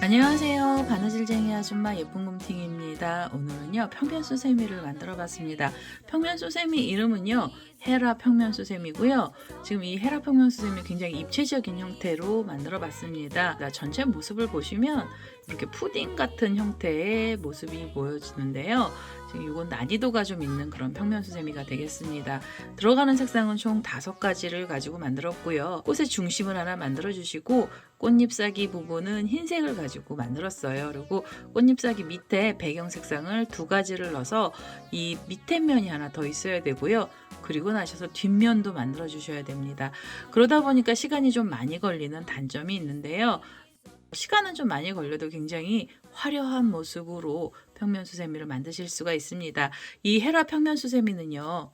안녕하세요. 바느질쟁이 아줌마 예쁜곰팅입니다. 오늘은요 평면수세미를 만들어 봤습니다. 평면수세미 이름은요 헤라 평면수세미고요. 지금 이 헤라 평면수세미 굉장히 입체적인 형태로 만들어 봤습니다. 전체 모습을 보시면 이렇게 푸딩 같은 형태의 모습이 보여지는데요. 지금 이건 난이도가 좀 있는 그런 평면수세미가 되겠습니다. 들어가는 색상은 총 5가지를 가지고 만들었고요. 꽃의 중심을 하나 만들어 주시고 꽃잎사기 부분은 흰색을 가지고 만들었어요. 그리고 꽃잎사기 밑에 배경 색상을 2가지를 넣어서 이 밑에 면이 하나 더 있어야 되고요. 그리고 나셔서 뒷면도 만들어 주셔야 됩니다. 그러다 보니까 시간이 좀 많이 걸리는 단점이 있는데요. 시간은 좀 많이 걸려도 굉장히 화려한 모습으로 평면수세미를 만드실 수가 있습니다. 이 헤라 평면수세미는요.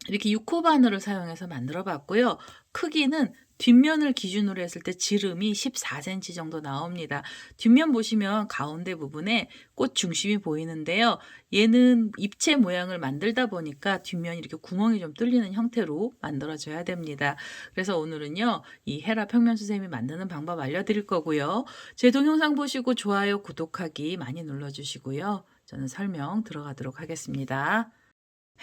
이렇게 6호 바늘을 사용해서 만들어 봤고요. 크기는 뒷면을 기준으로 했을 때 지름이 14cm 정도 나옵니다. 뒷면 보시면 가운데 부분에 꽃 중심이 보이는데요. 얘는 입체 모양을 만들다 보니까 뒷면이 이렇게 구멍이 좀 뚫리는 형태로 만들어져야 됩니다. 그래서 오늘은요. 이 헤라 평면수세미 만드는 방법 알려드릴 거고요. 제 동영상 보시고 좋아요, 구독하기 많이 눌러주시고요. 저는 설명 들어가도록 하겠습니다.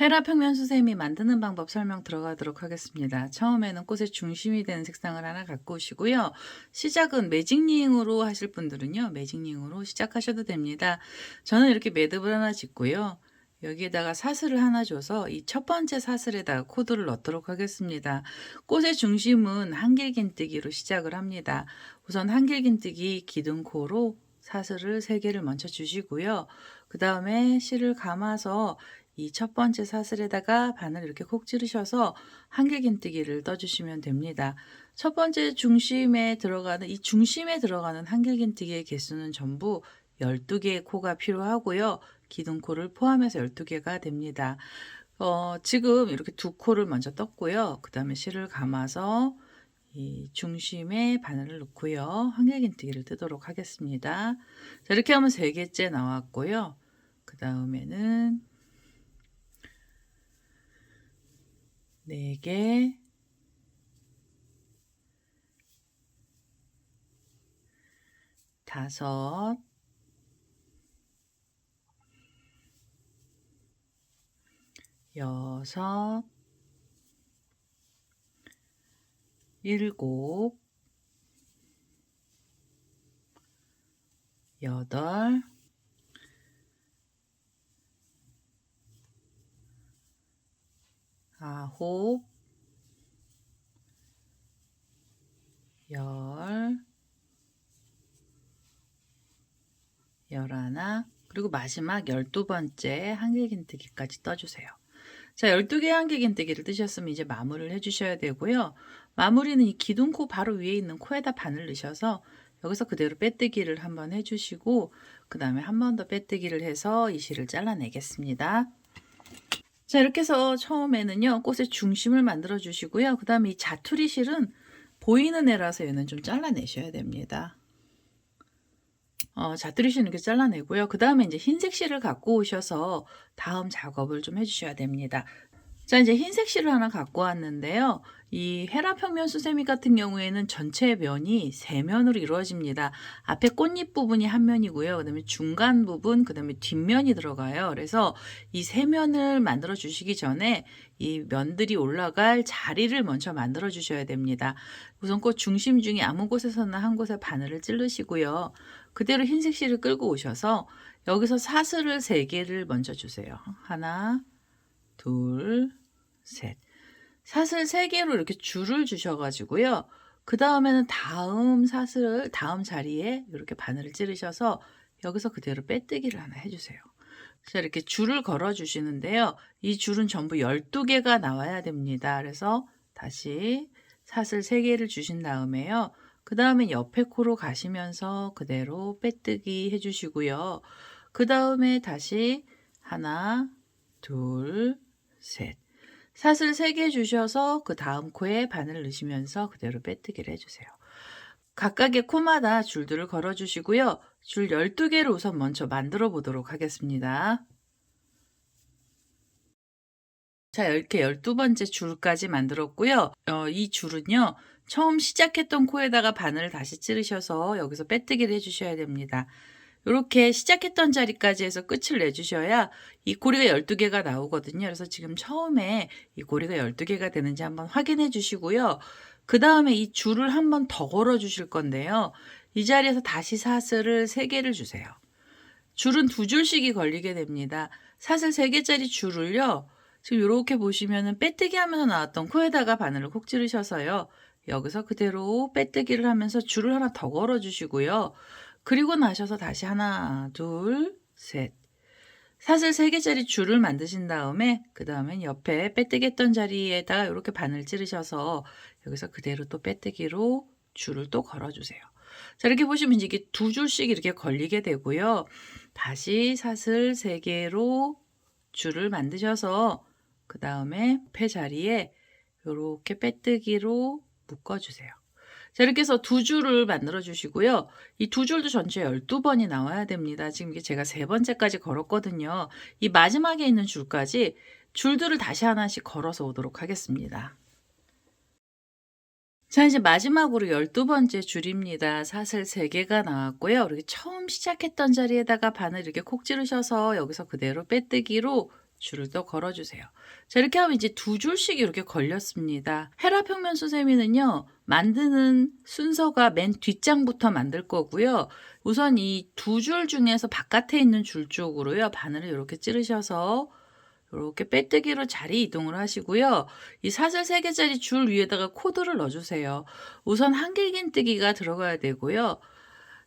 헤라 평면수세미 만드는 방법 설명 들어가도록 하겠습니다. 처음에는 꽃의 중심이 되는 색상을 하나 갖고 오시고요. 시작은 매직링으로 하실 분들은요. 매직링으로 시작하셔도 됩니다. 저는 이렇게 매듭을 하나 짓고요. 여기에다가 사슬을 하나 줘서 이 첫 번째 사슬에다가 코드를 넣도록 하겠습니다. 꽃의 중심은 한길긴뜨기로 시작을 합니다. 우선 한길긴뜨기 기둥코로 사슬을 3개를 먼저 주시고요. 그 다음에 실을 감아서 이 첫 번째 사슬에다가 바늘 이렇게 콕 찌르셔서 한길긴뜨기를 떠주시면 됩니다. 첫 번째 중심에 들어가는 한길긴뜨기의 개수는 전부 12개의 코가 필요하고요. 기둥코를 포함해서 12개가 됩니다. 지금 이렇게 2코를 먼저 떴고요. 그 다음에 실을 감아서 이 중심에 바늘을 넣고요. 한길긴뜨기를 뜨도록 하겠습니다. 자, 이렇게 하면 3개째 나왔고요. 그 다음에는 4개, 5, 6, 7, 8, 9, 10, 11, 그리고 마지막 12번째 한길긴뜨기까지 떠주세요. 자, 12개 한길긴뜨기를 뜨셨으면 이제 마무리를 해주셔야 되고요. 마무리는 이 기둥코 바로 위에 있는 코에다 바늘 넣으셔서 여기서 그대로 빼뜨기를 한번 해주시고 그 다음에 한 번 더 빼뜨기를 해서 이 실을 잘라내겠습니다. 자, 이렇게 해서 처음에는요 꽃의 중심을 만들어 주시고요. 그 다음에 이 자투리 실은 보이는 애라서 얘는 좀 잘라내셔야 됩니다. 자투리 실은 이렇게 잘라내고요. 그 다음에 이제 흰색 실을 갖고 오셔서 다음 작업을 좀 해주셔야 됩니다. 자, 이제 흰색 실을 하나 갖고 왔는데요. 이 헤라 평면 수세미 같은 경우에는 전체 면이 3면으로 이루어집니다. 앞에 꽃잎 부분이 한 면이고요. 그 다음에 중간 부분, 그 다음에 뒷면이 들어가요. 그래서 이 3면을 만들어 주시기 전에 이 면들이 올라갈 자리를 먼저 만들어 주셔야 됩니다. 우선 꽃 중심 중에 아무 곳에서나 한 곳에 바늘을 찌르시고요. 그대로 흰색 실을 끌고 오셔서 여기서 사슬을 3개를 먼저 주세요. 하나, 둘, 셋. 사슬 3개로 이렇게 줄을 주셔가지고요. 그 다음에는 다음 자리에 이렇게 바늘을 찌르셔서 여기서 그대로 빼뜨기를 하나 해주세요. 자, 이렇게 줄을 걸어 주시는데요. 이 줄은 전부 12개가 나와야 됩니다. 그래서 다시 사슬 3개를 주신 다음에요. 그 다음에 옆에 코로 가시면서 그대로 빼뜨기 해주시고요. 그 다음에 다시 하나, 둘, 셋. 사슬 3개 주셔서 그 다음 코에 바늘 넣으시면서 그대로 빼뜨기를 해주세요. 각각의 코마다 줄들을 걸어 주시고요. 줄 12개를 우선 먼저 만들어 보도록 하겠습니다. 자, 이렇게 12번째 줄까지 만들었고요. 이 줄은요. 처음 시작했던 코에다가 바늘을 다시 찌르셔서 여기서 빼뜨기를 해 주셔야 됩니다. 요렇게 시작했던 자리까지 해서 끝을 내 주셔야 이 고리가 12개가 나오거든요. 그래서 지금 처음에 이 고리가 12개가 되는지 한번 확인해 주시고요. 그다음에 이 줄을 한번 더 걸어 주실 건데요. 이 자리에서 다시 사슬을 3개를 주세요. 줄은 2줄씩이 걸리게 됩니다. 사슬 3개짜리 줄을요. 지금 요렇게 보시면은 빼뜨기 하면서 나왔던 코에다가 바늘을 콕 찌르셔서요. 여기서 그대로 빼뜨기를 하면서 줄을 하나 더 걸어 주시고요. 그리고 나셔서 다시 하나, 둘, 셋. 사슬 3개짜리 줄을 만드신 다음에 그다음엔 옆에 빼뜨기 했던 자리에다가 요렇게 바늘 찌르셔서 여기서 그대로 또 빼뜨기로 줄을 또 걸어 주세요. 자, 이렇게 보시면 이게 2줄씩 이렇게 걸리게 되고요. 다시 사슬 3개로 줄을 만드셔서 그다음에 옆에 자리에 요렇게 빼뜨기로 묶어 주세요. 자, 이렇게 해서 2줄을 만들어 주시고요. 이 2줄도 전체 12번이 나와야 됩니다. 지금 이게 제가 3번째까지 걸었거든요. 이 마지막에 있는 줄까지 줄들을 다시 하나씩 걸어서 오도록 하겠습니다. 자, 이제 마지막으로 12번째 줄입니다. 사슬 3개가 나왔고요. 이렇게 처음 시작했던 자리에다가 바늘 이렇게 콕 찌르셔서 여기서 그대로 빼뜨기로 줄을 또 걸어 주세요. 자, 이렇게 하면 이제 2줄씩 이렇게 걸렸습니다. 헤라 평면 수세미는요. 만드는 순서가 맨 뒷장부터 만들 거고요. 우선 이 2줄 중에서 바깥에 있는 줄 쪽으로요. 바늘을 이렇게 찌르셔서 요렇게 빼뜨기로 자리 이동을 하시고요. 이 사슬 3개짜리 줄 위에다가 코드를 넣어 주세요. 우선 한길긴뜨기가 들어가야 되고요.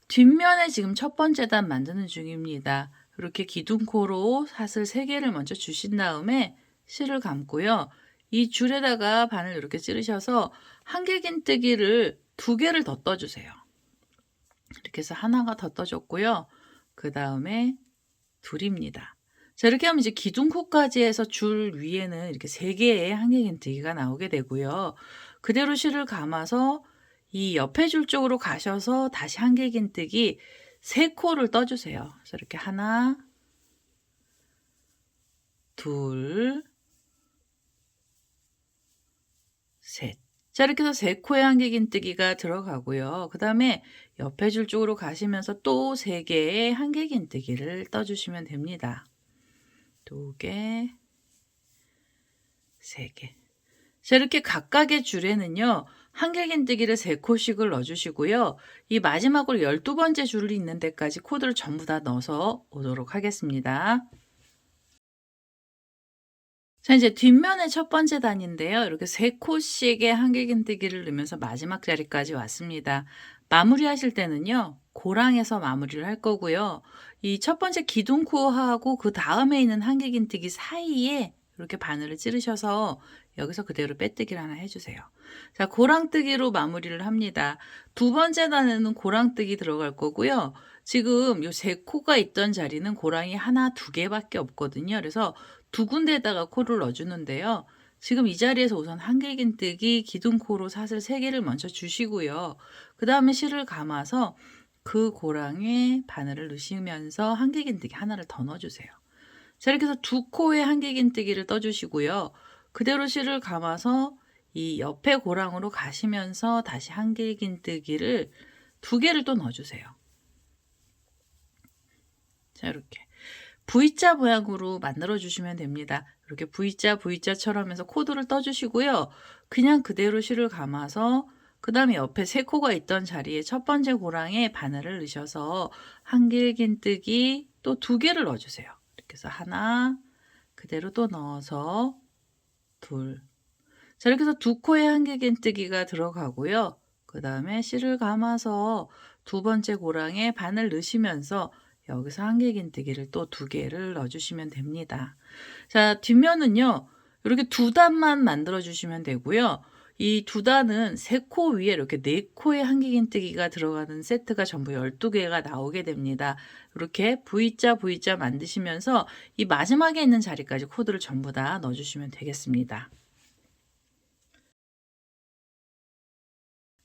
뒷면에 지금 첫 번째 단 만드는 중입니다. 이렇게 기둥코로 사슬 3개를 먼저 주신 다음에 실을 감고요. 이 줄에다가 바늘 이렇게 찌르셔서 한길긴뜨기를 2개를 더 떠 주세요. 이렇게 해서 하나가 더 떠졌고요. 그다음에 둘입니다. 자, 이렇게 하면 이제 기둥코까지 해서 줄 위에는 이렇게 3개의 한길긴뜨기가 나오게 되고요. 그대로 실을 감아서 이 옆에 줄 쪽으로 가셔서 다시 한길긴뜨기 3코를 떠 주세요. 그래서 이렇게 하나, 둘, 셋. 자, 이렇게 해서 3코의 한길긴뜨기가 들어가고요. 그다음에 옆에 줄 쪽으로 가시면서 또 3개의 한길긴뜨기를 떠 주시면 됩니다. 2개, 3개. 자, 이렇게 각각의 줄에는요. 한길긴뜨기를 3코씩을 넣어 주시고요. 이 마지막으로 12번째 줄이 있는 데까지 코드를 전부 다 넣어서 오도록 하겠습니다. 자, 이제 뒷면의 첫 번째 단인데요. 이렇게 3코씩의 한길긴뜨기를 넣으면서 마지막 자리까지 왔습니다. 마무리하실 때는요. 고랑에서 마무리를 할 거고요. 이 첫 번째 기둥코하고 그다음에 있는 한길긴뜨기 사이에 이렇게 바늘을 찌르셔서 여기서 그대로 빼뜨기를 하나 해 주세요. 자, 고랑뜨기로 마무리를 합니다. 두 번째 단에는 고랑뜨기 들어갈 거고요. 지금 요 3코가 있던 자리는 고랑이 하나, 2개밖에 없거든요. 그래서 2군데에다가 코를 넣어 주는데요. 지금 이 자리에서 우선 한길긴뜨기 기둥코로 사슬 3개를 먼저 주시고요. 그다음에 실을 감아서 그 고랑에 바늘을 넣으시면서 한길긴뜨기 하나를 더 넣어 주세요. 자, 이렇게 해서 2코의 한길긴뜨기를 떠 주시고요. 그대로 실을 감아서 이 옆에 고랑으로 가시면서 다시 한길긴뜨기를 2개를 또 넣어 주세요. 자, 이렇게 V자 모양으로 만들어 주시면 됩니다. 이렇게 V자처럼 해서 코드를 떠 주시고요. 그냥 그대로 실을 감아서 그다음에 옆에 3코가 있던 자리에 첫 번째 고랑에 바늘을 넣으셔서 한길긴뜨기 또 2개를 넣어 주세요. 이렇게 해서 하나, 그대로 또 넣어서 둘. 자, 이렇게 해서 2코의 한길긴뜨기가 들어가고요. 그다음에 실을 감아서 두 번째 고랑에 바늘 넣으시면서 여기서 한길긴뜨기를 또 2개를 넣어 주시면 됩니다. 자, 뒷면은요. 이렇게 2단만 만들어 주시면 되고요. 이 2단은 3코 위에 이렇게 4코의 한길긴뜨기가 들어가는 세트가 전부 12개가 나오게 됩니다. 이렇게 V자 만드시면서 이 마지막에 있는 자리까지 코드를 전부 다 넣어 주시면 되겠습니다.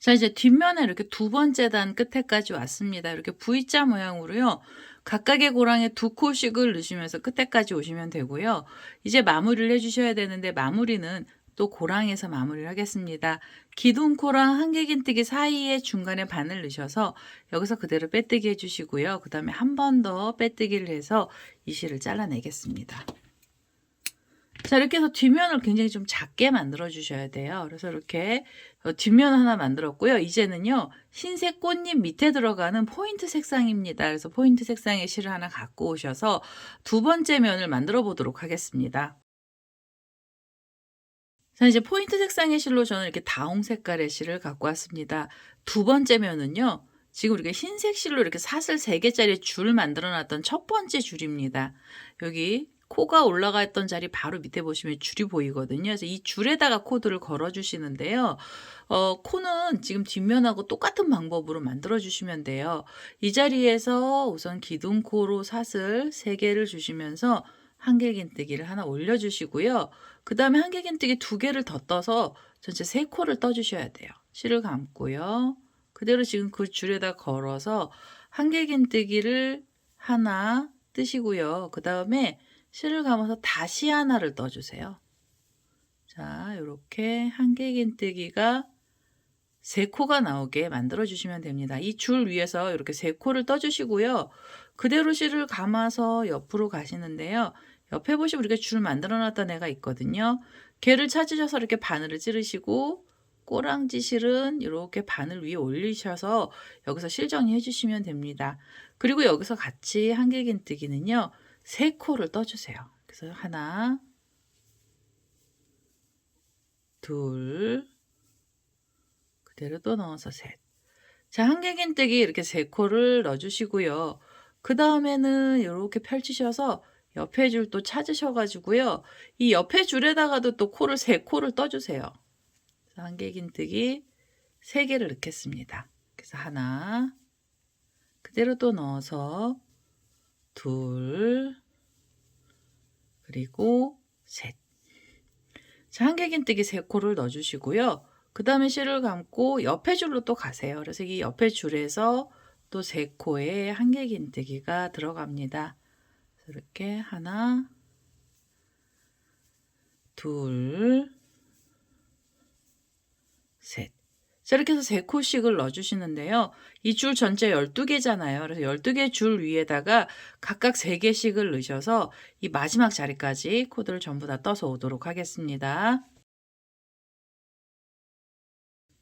자, 이제 뒷면에 이렇게 두 번째 단 끝에까지 왔습니다. 이렇게 V자 모양으로요. 각각의 고랑에 두 코씩을 넣으시면서 끝에까지 오시면 되고요. 이제 마무리를 해 주셔야 되는데 마무리는 또 고랑에서 마무리를 하겠습니다. 기둥코랑 한길긴뜨기 사이에 중간에 바늘 넣으셔서 여기서 그대로 빼뜨기 해 주시고요. 그다음에 한 번 더 빼뜨기를 해서 이 실을 잘라내겠습니다. 자, 이렇게 해서 뒷면을 굉장히 좀 작게 만들어 주셔야 돼요. 그래서 이렇게 뒷면 하나 만들었고요. 이제는요, 흰색 꽃잎 밑에 들어가는 포인트 색상입니다. 그래서 포인트 색상의 실을 하나 갖고 오셔서 두 번째 면을 만들어 보도록 하겠습니다. 자, 이제 포인트 색상의 실로 저는 이렇게 다홍 색깔의 실을 갖고 왔습니다. 두 번째 면은요, 지금 우리가 흰색 실로 이렇게 사슬 3개짜리 줄 만들어 놨던 첫 번째 줄입니다. 여기 코가 올라가 있던 자리 바로 밑에 보시면 줄이 보이거든요. 그래서 이 줄에다가 코드를 걸어 주시는데요. 코는 지금 뒷면하고 똑같은 방법으로 만들어 주시면 돼요. 이 자리에서 우선 기둥코로 사슬 3개를 주시면서 한길긴뜨기를 하나 올려 주시고요. 그다음에 한길긴뜨기 2개를 더 떠서 전체 3코를 떠 주셔야 돼요. 실을 감고요. 그대로 지금 그 줄에다 걸어서 한길긴뜨기를 하나 뜨시고요. 그다음에 실을 감아서 다시 하나를 떠 주세요. 자, 요렇게 한길긴뜨기가 3코가 나오게 만들어 주시면 됩니다. 이 줄 위에서 이렇게 3코를 떠 주시고요. 그대로 실을 감아서 옆으로 가시는데요. 옆에 보시면 우리가 줄 만들어 놨던 애가 있거든요. 걔를 찾으셔서 이렇게 바늘을 찌르시고 꼬랑지 실은 이렇게 바늘 위에 올리셔서 여기서 실 정리해 주시면 됩니다. 그리고 여기서 같이 한길긴뜨기는요. 3코를 떠 주세요. 그래서 하나, 둘, 그대로 또 넣어서 셋. 자, 한길긴뜨기 이렇게 3코를 넣어 주시고요. 그다음에는 요렇게 펼치셔서 옆에 줄 또 찾으셔 가지고요. 이 옆에 줄에다가도 또 코를 3코를 떠 주세요. 그래서 한길긴뜨기 3개를 넣겠습니다. 그래서 하나, 그대로 또 넣어서 둘, 그리고 셋. 자, 한길긴뜨기 3코를 넣어 주시고요. 그다음에 실을 감고 옆에 줄로 또 가세요. 그래서 이 옆에 줄에서 또 3코에 한길긴뜨기가 들어갑니다. 이렇게 하나, 둘, 셋. 자, 이렇게 해서 3코씩을 넣어 주시는데요. 이 줄 전체 12개잖아요. 그래서 12개 줄 위에다가 각각 3개씩을 넣으셔서 이 마지막 자리까지 코드를 전부 다 떠서 오도록 하겠습니다.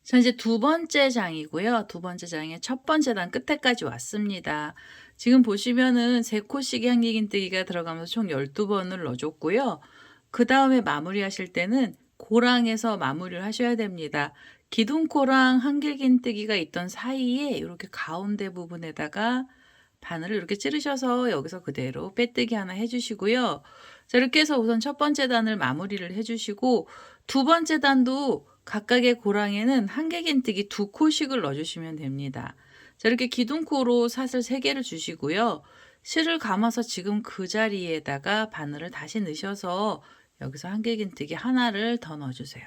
자, 이제 두 번째 장이고요. 두 번째 장의 첫 번째 단 끝에까지 왔습니다. 지금 보시면은 3코씩의 한길긴뜨기가 들어가면서 총 12번을 넣어 줬고요. 그다음에 마무리하실 때는 고랑에서 마무리를 하셔야 됩니다. 기둥코랑 한길긴뜨기가 있던 사이에 이렇게 가운데 부분에다가 바늘을 이렇게 찌르셔서 여기서 그대로 빼뜨기 하나 해 주시고요. 자, 이렇게 해서 우선 첫 번째 단을 마무리를 해 주시고 두 번째 단도 각각의 고랑에는 한길긴뜨기 2코씩을 넣어 주시면 됩니다. 자, 이렇게 기둥코로 사슬 3개를 주시고요. 실을 감아서 지금 그 자리에다가 바늘을 다시 넣으셔서 여기서 한길긴뜨기 하나를 더 넣어 주세요.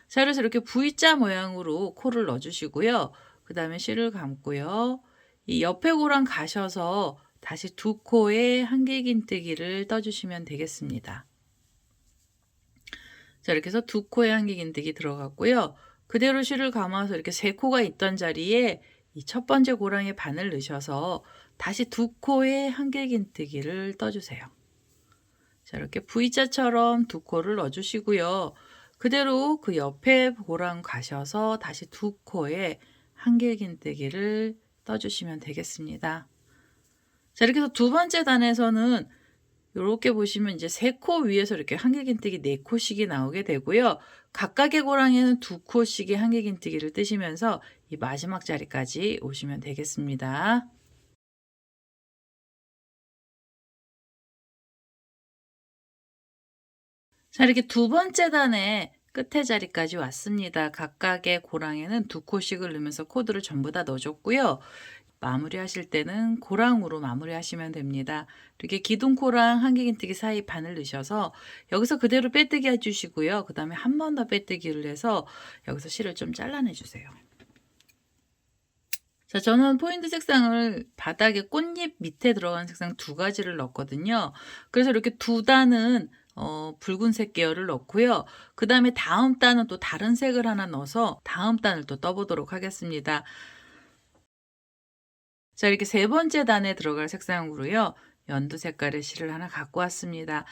자, 그래서 이렇게 V자 모양으로 코를 넣어 주시고요. 그다음에 실을 감고요. 이 옆에 고랑 가셔서 다시 2코에 한길긴뜨기를 떠 주시면 되겠습니다. 자, 이렇게 해서 2코에 한길긴뜨기 들어갔고요. 그대로 실을 감아서 이렇게 3코가 있던 자리에 이 첫 번째 고랑에 바늘 넣으셔서 다시 2코에 한길긴뜨기를 떠 주세요. 자, 이렇게 V자처럼 2코를 넣어 주시고요. 그대로 그 옆에 고랑 가셔서 다시 2코에 한길긴뜨기를 떠 주시면 되겠습니다. 자, 이렇게 해서 두 번째 단에서는 요렇게 보시면 이제 3코 위에서 이렇게 한길긴뜨기 4코씩이 나오게 되고요. 각각의 고랑에는 2코씩의 한길긴뜨기를 뜨시면서 이 마지막 자리까지 오시면 되겠습니다. 자, 이렇게 두 번째 단의 끝에 자리까지 왔습니다. 각각의 고랑에는 2코씩을 넣으면서 코드를 전부 다 넣어 줬고요. 마무리하실 때는 고랑으로 마무리하시면 됩니다. 이렇게 기둥코랑 한길긴뜨기 사이 바늘 넣으셔서 여기서 그대로 빼뜨기 해 주시고요. 그다음에 한 번 더 빼뜨기를 해서 여기서 실을 좀 잘라내 주세요. 자, 저는 포인트 색상을 바닥에 꽃잎 밑에 들어간 색상 두 가지를 넣었거든요. 그래서 이렇게 두 단은 붉은색 계열을 넣고요. 그다음에 다음 단은 또 다른 색을 하나 넣어서 다음 단을 또 떠 보도록 하겠습니다. 자, 이렇게 세 번째 단에 들어갈 색상으로요. 연두 색깔의 실을 하나 갖고 왔습니다.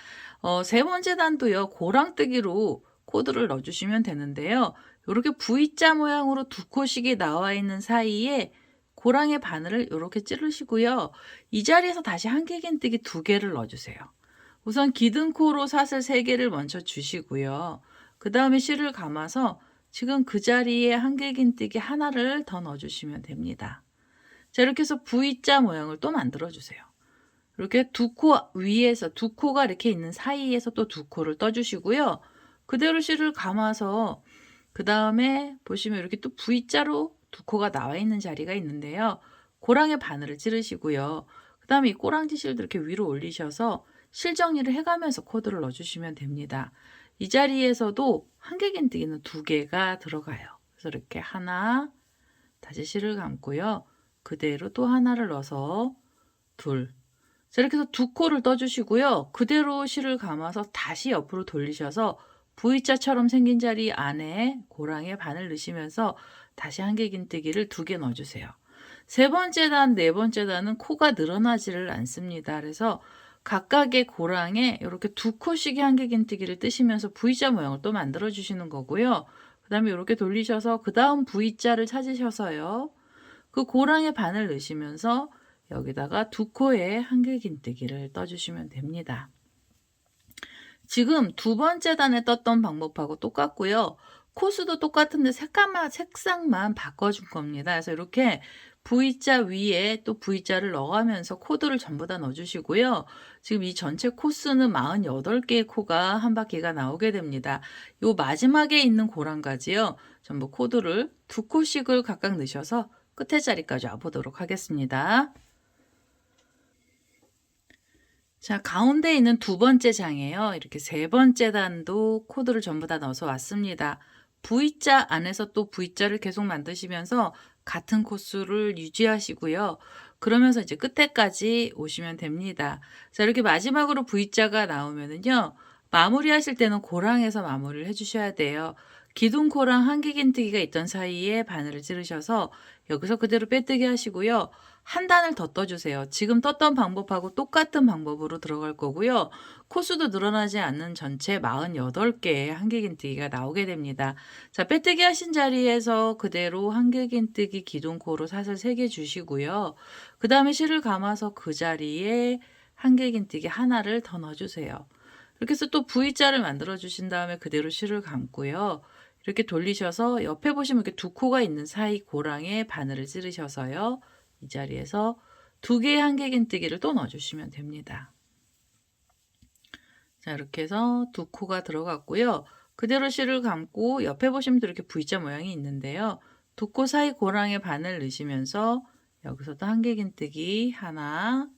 세 번째 단도요. 고랑뜨기로 코드를 넣어 주시면 되는데요. 요렇게 V자 모양으로 두 코씩이 나와 있는 사이에 고랑의 바늘을 요렇게 찌르시고요. 이 자리에서 다시 한길긴뜨기 두 개를 넣어 주세요. 우선 기둥코로 사슬 3개를 먼저 주시고요. 그다음에 실을 감아서 지금 그 자리에 한길긴뜨기 하나를 더 넣어 주시면 됩니다. 자, 이렇게 해서 V자 모양을 또 만들어 주세요. 이렇게 두 코 위에서 두 코가 이렇게 있는 사이에서 또 두 코를 떠 주시고요. 그대로 실을 감아서 그다음에 보시면 이렇게 또 V자로 두 코가 나와 있는 자리가 있는데요. 고랑의 바늘을 찌르시고요. 그다음에 이 꼬랑지 실도 이렇게 위로 올리셔서 실 정리를 해 가면서 코드를 넣어 주시면 됩니다. 이 자리에서도 한길긴뜨기는 두 개가 들어가요. 그래서 이렇게 하나, 다시 실을 감고요. 그대로 또 하나를 넣어서 둘. 자, 이렇게 해서 두 코를 떠 주시고요. 그대로 실을 감아서 다시 옆으로 돌리셔서 V자처럼 생긴 자리 안에 고랑에 바늘 넣으시면서 다시 한길긴뜨기를 두 개 넣어 주세요. 세 번째 단, 네 번째 단은 코가 늘어나지를 않습니다. 그래서 각각의 고랑에 이렇게 두 코씩의 한길긴뜨기를 뜨시면서 V자 모양을 또 만들어 주시는 거고요. 그다음에 이렇게 돌리셔서 그다음 V자를 찾으셔서요. 그 고랑에 바늘 넣으시면서 여기다가 두 코에 한길긴뜨기를 떠 주시면 됩니다. 지금 두 번째 단에 떴던 방법하고 똑같고요. 코수도 똑같은데 색상만 바꿔준 겁니다. 그래서 이렇게 V자 위에 또 V자를 넣어가면서 코드를 전부 다 넣어주시고요. 지금 이 전체 코스는 48개의 코가 한 바퀴가 나오게 됩니다. 요 마지막에 있는 고랑까지요. 전부 코드를 두 코씩을 각각 넣으셔서 끝에 자리까지 와보도록 하겠습니다. 자, 가운데 있는 두 번째 장이에요. 이렇게 세 번째 단도 코드를 전부 다 넣어서 왔습니다. V자 안에서 또 V자를 계속 만드시면서 같은 코스를 유지하시고요. 그러면서 이제 끝에까지 오시면 됩니다. 자, 이렇게 마지막으로 V자가 나오면은요. 마무리하실 때는 고랑에서 마무리를 해주셔야 돼요. 기둥코랑 한길긴뜨기가 있던 사이에 바늘을 찌르셔서 여기서 그대로 빼뜨기 하시고요. 한 단을 더 떠주세요. 지금 떴던 방법하고 똑같은 방법으로 들어갈 거고요. 코수도 늘어나지 않는 전체 48개의 한길긴뜨기가 나오게 됩니다. 자, 빼뜨기 하신 자리에서 그대로 한길긴뜨기 기둥코로 사슬 3개 주시고요. 그 다음에 실을 감아서 그 자리에 한길긴뜨기 하나를 더 넣어주세요. 이렇게 해서 또 V자를 만들어 주신 다음에 그대로 실을 감고요. 이렇게 돌리셔서 옆에 보시면 이렇게 두 코가 있는 사이 고랑에 바늘을 찌르셔서요. 이 자리에서 두 개의 한길긴뜨기를 또 넣어주시면 됩니다. 자, 이렇게 해서 두 코가 들어갔고요. 그대로 실을 감고 옆에 보시면 또 이렇게 V자 모양이 있는데요. 두 코 사이 고랑에 바늘 넣으시면서 여기서도 한길긴뜨기 하나,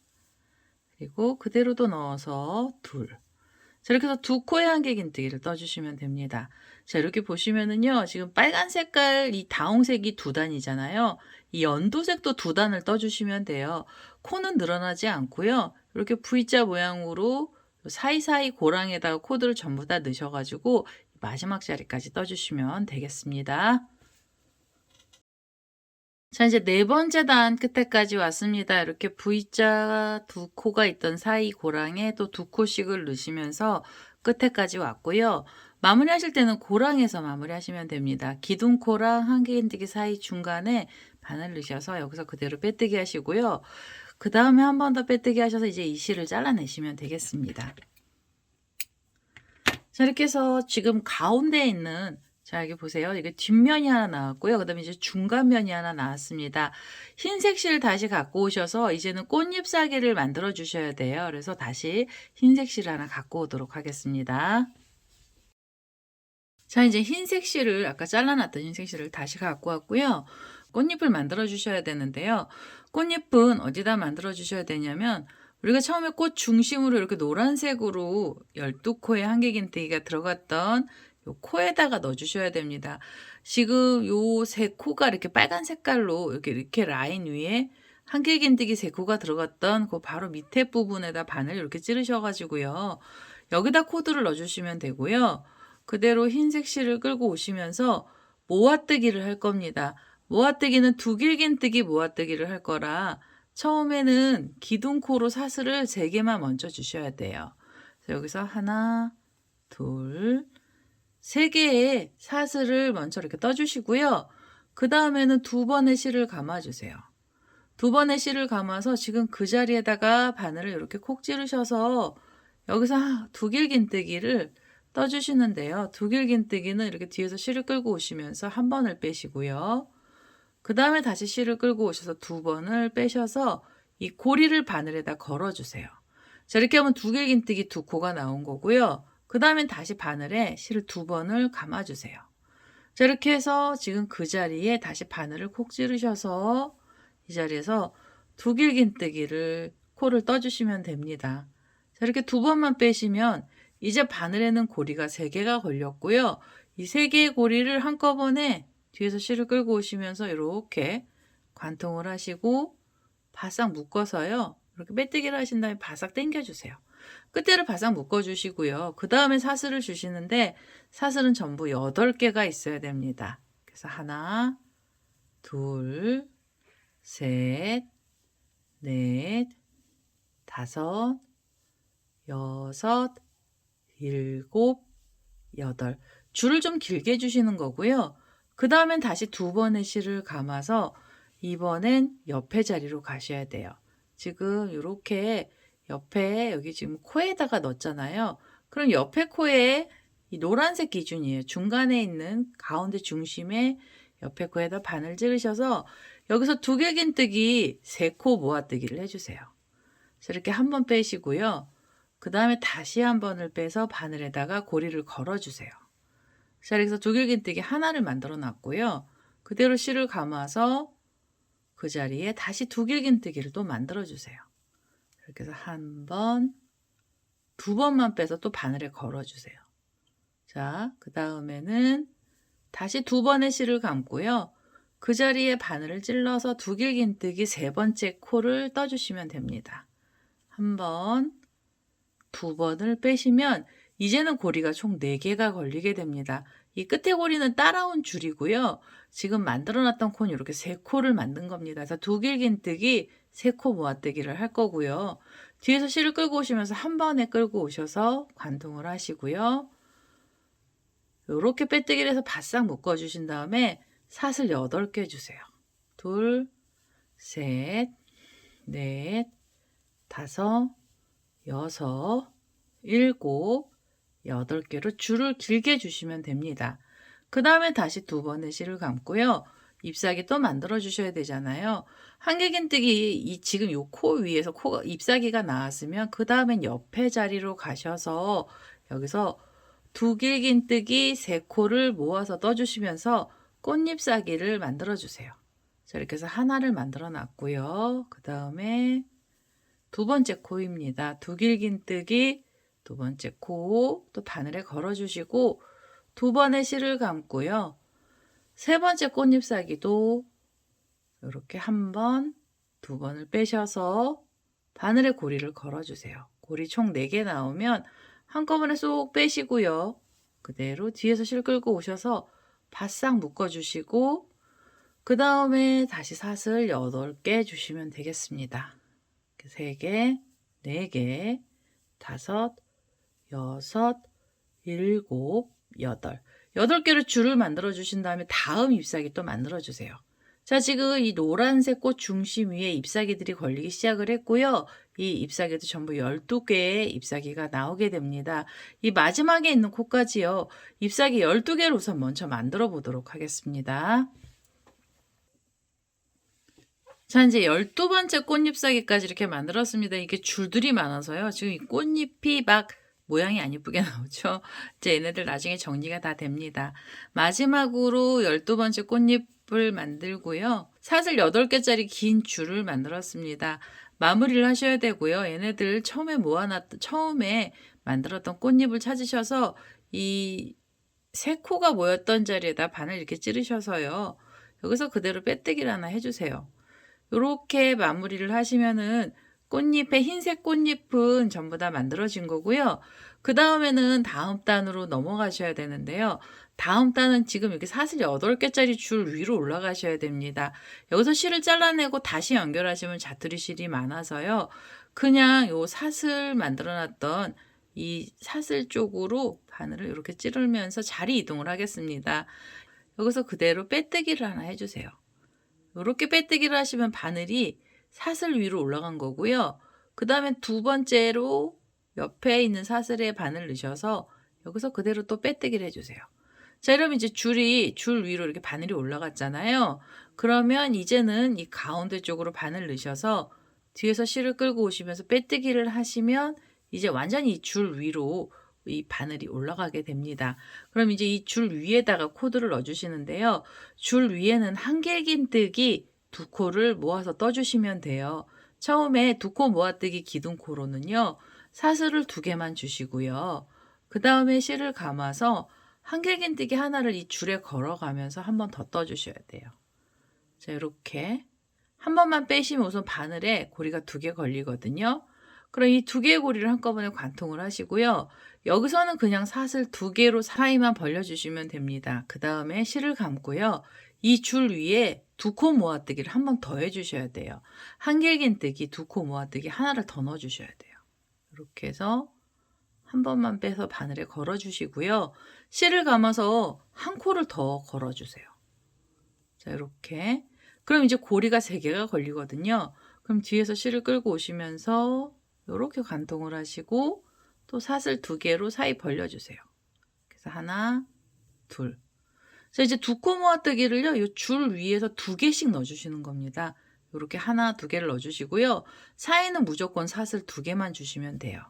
그리고 그대로도 넣어서 둘. 자, 이렇게 해서 두 코의 한길긴뜨기를 떠주시면 됩니다. 자, 이렇게 보시면은요. 지금 빨간 색깔 이 다홍색이 두 단이잖아요. 이 연두색도 두 단을 떠주시면 돼요. 코는 늘어나지 않고요. 이렇게 V자 모양으로 사이사이 고랑에다가 코드를 전부 다 넣으셔가지고 마지막 자리까지 떠주시면 되겠습니다. 자, 이제 네 번째 단 끝에까지 왔습니다. 이렇게 V자 두 코가 있던 사이 고랑에 또 두 코씩을 넣으시면서 끝에까지 왔고요. 마무리하실 때는 고랑에서 마무리하시면 됩니다. 기둥코랑 한길긴뜨기 사이 중간에 바늘 넣으셔서 여기서 그대로 빼뜨기 하시고요. 그 다음에 한 번 더 빼뜨기 하셔서 이제 이 실을 잘라내시면 되겠습니다. 자, 이렇게 해서 지금 가운데 있는 자, 여기 보세요. 이게 뒷면이 하나 나왔고요. 그 다음에 이제 중간면이 하나 나왔습니다. 흰색 실 다시 갖고 오셔서 이제는 꽃잎사기를 만들어 주셔야 돼요. 그래서 다시 흰색 실 하나 갖고 오도록 하겠습니다. 자, 이제 흰색 실을 아까 잘라놨던 흰색 실을 다시 갖고 왔고요. 꽃잎을 만들어 주셔야 되는데요. 꽃잎은 어디다 만들어 주셔야 되냐면 우리가 처음에 꽃 중심으로 이렇게 노란색으로 12코의 한길긴뜨기가 들어갔던 요 코에다가 넣어 주셔야 됩니다. 지금 요 세 코가 이렇게 빨간 색깔로 이렇게 라인 위에 한길긴뜨기 세 코가 들어갔던 그 바로 밑에 부분에다 바늘 이렇게 찌르셔 가지고요. 여기다 코드를 넣어 주시면 되고요. 그대로 흰색 실을 끌고 오시면서 모아뜨기를 할 겁니다. 모아뜨기는 두길긴뜨기 모아뜨기를 할 거라 처음에는 기둥코로 사슬을 3개만 먼저 주셔야 돼요. 여기서 하나, 둘, 3개의 사슬을 먼저 이렇게 떠 주시고요. 그다음에는 2번의 실을 감아 주세요. 2번의 실을 감아서 지금 그 자리에다가 바늘을 이렇게 콕 찌르셔서 여기서 두길긴뜨기를 떠 주시는데요. 두길긴뜨기는 이렇게 뒤에서 실을 끌고 오시면서 한 번을 빼시고요. 그다음에 다시 실을 끌고 오셔서 2번을 빼셔서 이 고리를 바늘에다 걸어 주세요. 자, 이렇게 하면 두길긴뜨기 2코가 나온 거고요. 그다음엔 다시 바늘에 실을 2번을 감아 주세요. 자, 이렇게 해서 지금 그 자리에 다시 바늘을 콕 찌르셔서 이 자리에서 두길긴뜨기를 코를 떠 주시면 됩니다. 자, 이렇게 2번만 빼시면 이제 바늘에는 고리가 3개가 걸렸고요. 이 3개의 고리를 한꺼번에 뒤에서 실을 끌고 오시면서 이렇게 관통을 하시고 바싹 묶어서요. 이렇게 빼뜨기를 하신 다음에 바싹 당겨 주세요. 끝에를 바싹 묶어 주시고요. 그 다음에 사슬을 주시는데 사슬은 전부 8개가 있어야 됩니다. 그래서 하나, 둘, 셋, 넷, 다섯, 여섯, 일곱, 여덟. 줄을 좀 길게 주시는 거고요. 그 다음엔 다시 2번의 실을 감아서 이번엔 옆에 자리로 가셔야 돼요. 지금 이렇게 옆에 여기 지금 코에다가 넣었잖아요. 그럼 옆에 코에 이 노란색 기준이에요. 중간에 있는 가운데 중심에 옆에 코에다 바늘 찌르셔서 여기서 두길긴뜨기 3코 모아뜨기를 해주세요. 이렇게 한 번 빼시고요. 그 다음에 다시 한 번을 빼서 바늘에다가 고리를 걸어주세요. 자, 여기서 두길긴뜨기 하나를 만들어 놨고요. 그대로 실을 감아서 그 자리에 다시 두길긴뜨기를 또 만들어 주세요. 이렇게 해서 한 번, 2번만 빼서 또 바늘에 걸어 주세요. 자, 그 다음에는 다시 2번의 실을 감고요. 그 자리에 바늘을 찔러서 두길긴뜨기 3번째 코를 떠 주시면 됩니다. 한 번, 2번을 빼시면 이제는 고리가 총 4개가 걸리게 됩니다. 이 끝에 고리는 따라온 줄이고요. 지금 만들어 놨던 코는 이렇게 3코를 만든 겁니다. 그래서 두길긴뜨기 3코 모아뜨기를 할 거고요. 뒤에서 실을 끌고 오시면서 한 번에 끌고 오셔서 관통을 하시고요. 이렇게 빼뜨기를 해서 바싹 묶어 주신 다음에 사슬 8개 주세요. 둘, 셋, 넷, 다섯, 여섯, 일곱, 8개로 줄을 길게 주시면 됩니다. 그 다음에 다시 2번의 실을 감고요. 잎사귀 또 만들어 주셔야 되잖아요. 한길긴뜨기 지금 요 코 위에서 코가 잎사귀가 나왔으면 그 다음엔 옆에 자리로 가셔서 여기서 두길긴뜨기 3코를 모아서 떠주시면서 꽃잎사귀를 만들어 주세요. 자, 이렇게 해서 하나를 만들어 놨고요. 그 다음에 2번째 코입니다. 두길긴뜨기 2번째 코 또 바늘에 걸어 주시고 2번의 실을 감고요. 3번째 꽃잎사귀도 이렇게 한 번, 2번을 빼셔서 바늘에 고리를 걸어 주세요. 고리 총 4개 나오면 한꺼번에 쏙 빼시고요. 그대로 뒤에서 실 끌고 오셔서 바싹 묶어 주시고 그 다음에 다시 사슬 8개 주시면 되겠습니다. 3개, 4개, 5, 6, 7, 8. 8개로 줄을 만들어 주신 다음에 다음 잎사귀 또 만들어 주세요. 자, 지금 이 노란색 꽃 중심 위에 잎사귀들이 걸리기 시작을 했고요. 이 잎사귀도 전부 12개의 잎사귀가 나오게 됩니다. 이 마지막에 있는 코까지요. 잎사귀 12개를 우선 먼저 만들어 보도록 하겠습니다. 자, 이제 12번째 꽃잎사귀까지 이렇게 만들었습니다. 이게 줄들이 많아서요. 지금 이 꽃잎이 막 모양이 안 예쁘게 나오죠. 이제 얘네들 나중에 정리가 다 됩니다. 마지막으로 12번째 꽃잎을 만들고요. 사슬 8개짜리 긴 줄을 만들었습니다. 마무리를 하셔야 되고요. 얘네들 처음에 만들었던 꽃잎을 찾으셔서 이 세 코가 모였던 자리에다 바늘 이렇게 찌르셔서요. 여기서 그대로 빼뜨기를 하나 해 주세요. 요렇게 마무리를 하시면은 꽃잎의 흰색 꽃잎은 전부 다 만들어진 거고요. 그다음에는 다음 단으로 넘어가셔야 되는데요. 다음 단은 지금 이렇게 사슬 8개짜리 줄 위로 올라가셔야 됩니다. 여기서 실을 잘라내고 다시 연결하시면 자투리 실이 많아서요. 그냥 요 사슬 만들어 놨던 이 사슬 쪽으로 바늘을 이렇게 찌르면서 자리 이동을 하겠습니다. 여기서 그대로 빼뜨기를 하나 해 주세요. 요렇게 빼뜨기를 하시면 바늘이 사슬 위로 올라간 거고요. 그다음에 두 번째로 옆에 있는 사슬에 바늘 넣으셔서 여기서 그대로 또 빼뜨기를 해 주세요. 자, 이러면 이제 줄 위로 이렇게 바늘이 올라갔잖아요. 그러면 이제는 이 가운데 쪽으로 바늘 넣으셔서 뒤에서 실을 끌고 오시면서 빼뜨기를 하시면 이제 완전히 이 줄 위로 이 바늘이 올라가게 됩니다. 그럼 이제 이 줄 위에다가 코드를 넣어 주시는데요. 줄 위에는 한길긴뜨기 2코를 모아서 떠 주시면 돼요. 처음에 2코 모아뜨기 기둥코로는요. 사슬을 2개만 주시고요. 그다음에 실을 감아서 한길긴뜨기 하나를 이 줄에 걸어가면서 한 번 더 떠 주셔야 돼요. 자, 요렇게 한 번만 빼시면 우선 바늘에 고리가 2개 걸리거든요. 그럼 이 2개의 고리를 한꺼번에 관통을 하시고요. 여기서는 그냥 사슬 2개로 사이만 벌려 주시면 됩니다. 그다음에 실을 감고요. 이 줄 위에 2코 모아뜨기를 한 번 더 해 주셔야 돼요. 한길긴뜨기 2코 모아뜨기 하나를 더 넣어 주셔야 돼요. 이렇게 해서 한 번만 빼서 바늘에 걸어 주시고요. 실을 감아서 한 코를 더 걸어 주세요. 자, 이렇게. 그럼 이제 고리가 3개가 걸리거든요. 그럼 뒤에서 실을 끌고 오시면서 요렇게 관통을 하시고 또 사슬 2개로 사이 벌려 주세요. 그래서 하나, 둘. 자, 이제 2코 모아뜨기를요. 요 줄 위에서 2개씩 넣어 주시는 겁니다. 요렇게 하나, 2개를 넣어 주시고요. 사이는 무조건 사슬 2개만 주시면 돼요.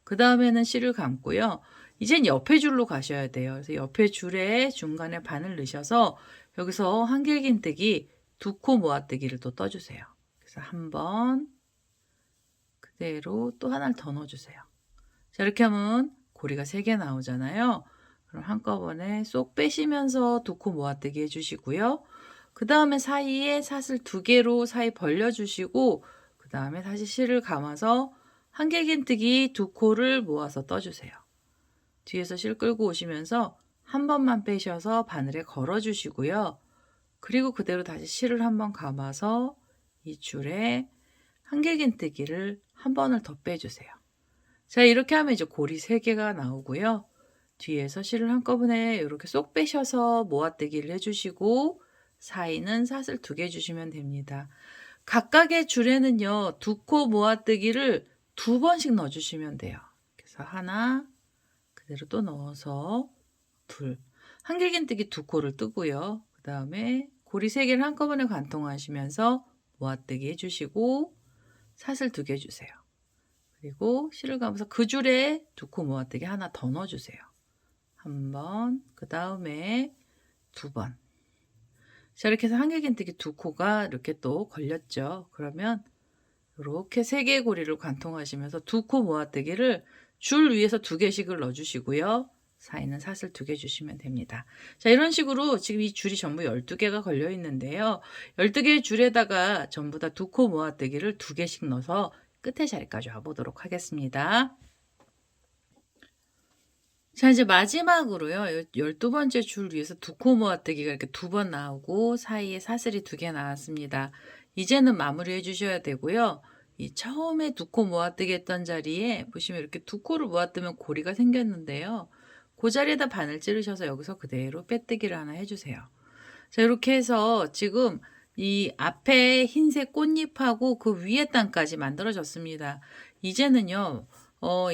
그다음에는 실을 감고요. 이젠 옆에 줄로 가셔야 돼요. 그래서 옆에 줄에 중간에 바늘 넣으셔서 여기서 한길긴뜨기 2코 모아뜨기를 또 떠 주세요. 그래서 한 번 그대로 또 하나를 더 넣어 주세요. 자, 이렇게 하면 고리가 3개 나오잖아요. 그럼 한꺼번에 쏙 빼시면서 2코 모아뜨기 해 주시고요. 그다음에 사이에 사슬 2개로 사이 벌려 주시고 그다음에 다시 실을 감아서 한길긴뜨기 2코를 모아서 떠 주세요. 뒤에서 실 끌고 오시면서 한 번만 빼셔서 바늘에 걸어 주시고요. 그리고 그대로 다시 실을 한 번 감아서 이 줄에 한길긴뜨기를 한 번을 더 빼주세요. 자, 이렇게 하면 이제 고리 3개가 나오고요. 뒤에서 실을 한꺼번에 이렇게 쏙 빼셔서 모아뜨기를 해주시고 사이는 사슬 2개 주시면 됩니다. 각각의 줄에는요. 2코 모아뜨기를 2번씩 넣어주시면 돼요. 그래서 하나 그대로 또 넣어서 둘. 한길긴뜨기 2코를 뜨고요. 그 다음에 고리 3개를 한꺼번에 관통하시면서 모아뜨기 해주시고 사슬 2개 주세요. 그리고 실을 감아서 그 줄에 2코 모아뜨기 하나 더 넣어주세요. 한 번, 그 다음에 2번. 자, 이렇게 해서 한길긴뜨기 2코가 이렇게 또 걸렸죠. 그러면 이렇게 3개의 고리를 관통하시면서 2코 모아뜨기를 줄 위에서 2개씩을 넣어주시고요. 사이는 사슬 2개 주시면 됩니다. 자, 이런 식으로 지금 이 줄이 전부 12개가 걸려 있는데요. 12개의 줄에다가 전부 다 2코 모아뜨기를 2개씩 넣어서 끝에 자리까지 와보도록 하겠습니다. 자, 이제 마지막으로요. 12번째 줄 위에서 2코 모아뜨기가 이렇게 2번 나오고 사이에 사슬이 2개 나왔습니다. 이제는 마무리해 주셔야 되고요. 이 처음에 2코 모아뜨기 했던 자리에 보시면 이렇게 2코를 모아뜨면 고리가 생겼는데요. 그 자리에다 바늘 찌르셔서 여기서 그대로 빼뜨기를 하나 해주세요. 자, 이렇게 해서 지금 이 앞에 흰색 꽃잎하고 그 위에 단까지 만들어졌습니다. 이제는요.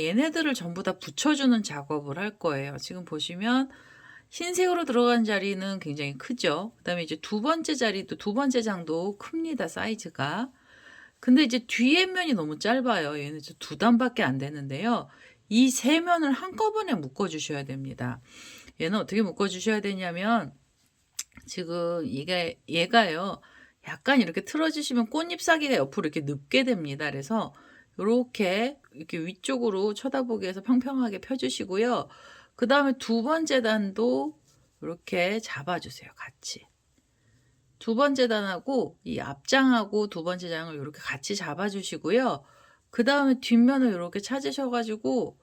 얘네들을 전부 다 붙여주는 작업을 할 거예요. 지금 보시면 흰색으로 들어간 자리는 굉장히 크죠. 그 다음에 이제 2번째 자리도 2번째 장도 큽니다. 사이즈가. 근데 이제 뒤에 면이 너무 짧아요. 얘는 2단밖에 안 되는데요. 이 3면을 한꺼번에 묶어 주셔야 됩니다. 얘는 어떻게 묶어 주셔야 되냐면 지금 얘가요. 약간 이렇게 틀어지시면 꽃잎사기가 옆으로 이렇게 눕게 됩니다. 그래서 이렇게 위쪽으로 쳐다보게 해서 평평하게 펴주시고요. 그 다음에 두 번째 단도 이렇게 잡아주세요. 같이. 두 번째 단하고 이 앞장하고 두 번째 장을 이렇게 같이 잡아주시고요. 그 다음에 뒷면을 이렇게 찾으셔가지고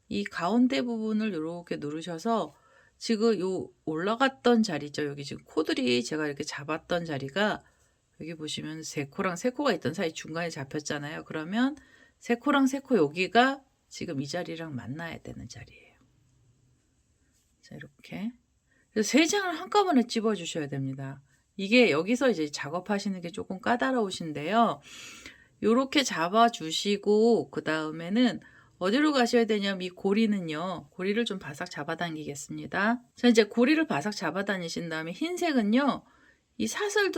이 가운데 부분을 이렇게 누르셔서 지금 요 올라갔던 자리죠. 여기 지금 코들이 제가 이렇게 잡았던 자리가 여기 보시면 세 코랑 세 코가 있던 사이 중간에 잡혔잖아요. 그러면 세 코랑 세 코 여기가 지금 이 자리랑 만나야 되는 자리예요. 자, 이렇게. 그래서 세 장을 한꺼번에 찝어 주셔야 됩니다. 이게 여기서 이제 작업하시는 게 조금 까다로우신데요. 요렇게 잡아 주시고 그 다음에는 어디로 가셔야 되냐면 이 고리는요. 고리를 좀 바싹 잡아당기겠습니다. 자, 이제 고리를 바싹 잡아다니신 다음에 흰색은요. 이 사슬